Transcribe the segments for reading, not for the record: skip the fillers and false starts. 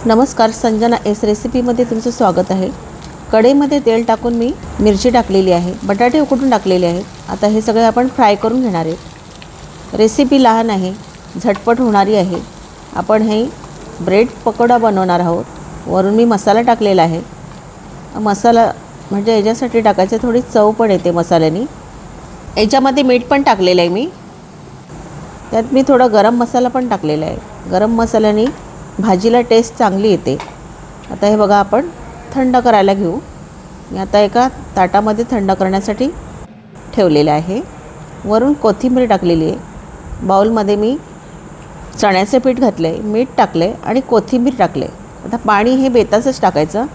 नमस्कार, संजना एस रेसिपीमध्ये तुमचं स्वागत आहे। कढईमध्ये तेल टाकून मी मिरची टाकलेली आहे, बटाटे उकडून टाकलेले आहेत। आता हे सगळे आपण फ्राय करून घेणार आहे। रेसिपी लहान आहे, झटपट होणारी आहे। आपण हे ब्रेड पकोडा बनवणार आहोत। वरून मी मसाला टाकलेला आहे। मसाला म्हणजे याच्यासाठी टाकायचं, थोडी चव पण येते मसाल्याने। याच्यामध्ये मीठ पण टाकलेलं आहे मी। त्यात मी थोडा गरम मसाला पण टाकलेला आहे। गरम मसाल्याने भाजीला टेस्ट चांगली येते। आता हे बघा, आपण थंड करायला घेऊ। मी आता एका ताटामध्ये थंड करण्यासाठी ठेवलेले आहे। वरून कोथिंबीर टाकलेली आहे। बाउलमध्ये मी चण्याचे पीठ घातले, मीठ टाकले आणि कोथिंबीर टाकले। आता पाणी हे बेताचंच टाकायचं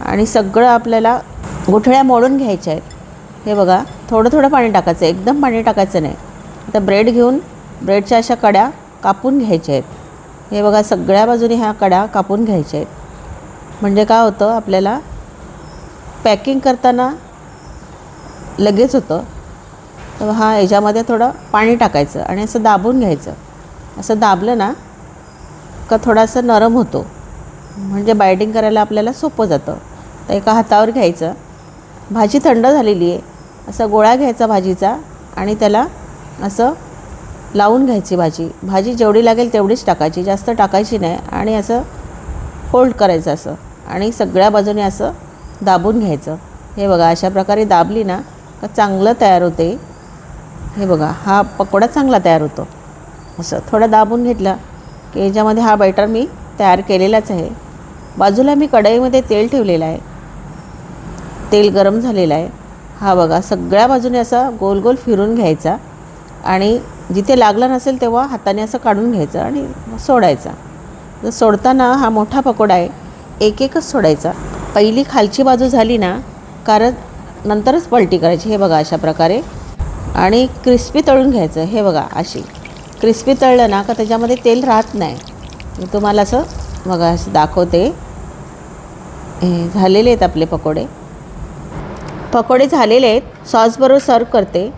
आणि सगळं आपल्याला गुठळ्या मोडून घ्यायच्या आहेत। हे बघा, थोडं थोडं पाणी टाकायचं, एकदम पाणी टाकायचं नाही। आता ब्रेड घेऊन ब्रेडच्या अशा कड्या कापून घ्यायच्या आहेत। हे बघा, सगळ्या बाजूने ह्या कड्या कापून घ्यायच्या आहेत। म्हणजे काय होतं, आपल्याला पॅकिंग करताना लगेच होतं। तर याच्यामध्ये थोडं पाणी टाकायचं आणि असं दाबून घ्यायचं। असं दाबलं ना का थोडासा नरम होतो, म्हणजे बाइंडिंग करायला आपल्याला सोपं जातं। तर एका हातावर घ्यायचं। भाजी थंड झालेली आहे, असा गोळा घ्यायचा भाजीचा आणि त्याला असं लावून घ्यायची। भाजी जेवढी लागेल तेवढीच टाकायची, जास्त टाकायची नाही। आणि असं फोल्ड करायचं असं आणि सगळ्या बाजूने असं दाबून घ्यायचं। हे बघा, अशा प्रकारे दाबली ना का चांगलं तयार होते। हे बघा, हा पकोडा चांगला तयार होतो। असं थोडं दाबून घेतलं की याच्यामध्ये हा बॅटर मी तयार केलेलाच आहे। बाजूला मी कढईमध्ये तेल ठेवलेलं आहे। तेल गरम झालेलं आहे। हा बघा, सगळ्या बाजूने असा गोल गोल फिरून घ्यायचा आणि जिथे लागलं नसेल तेव्हा हाताने असं काढून घ्यायचं आणि सोडायचा। तर सोडताना हा मोठा पकोडा आहे, एक एकच सोडायचा। पहिली खालची बाजू झाली ना, कारण नंतरच पलटी करायची। हे बघा, अशा प्रकारे आणि क्रिस्पी तळून घ्यायचं। हे बघा, अशी क्रिस्पी तळलं ना का त्याच्यामध्ये तेल राहत नाही। मी तुम्हाला असं बघा असं दाखवते। हे झालेले आहेत आपले पकोडे झालेले आहेत। सॉसबरोबर सर्व करते।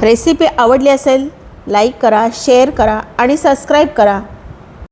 रेसिपी आवडली असेल लाईक करा, शेअर करा आणि सबस्क्राईब करा।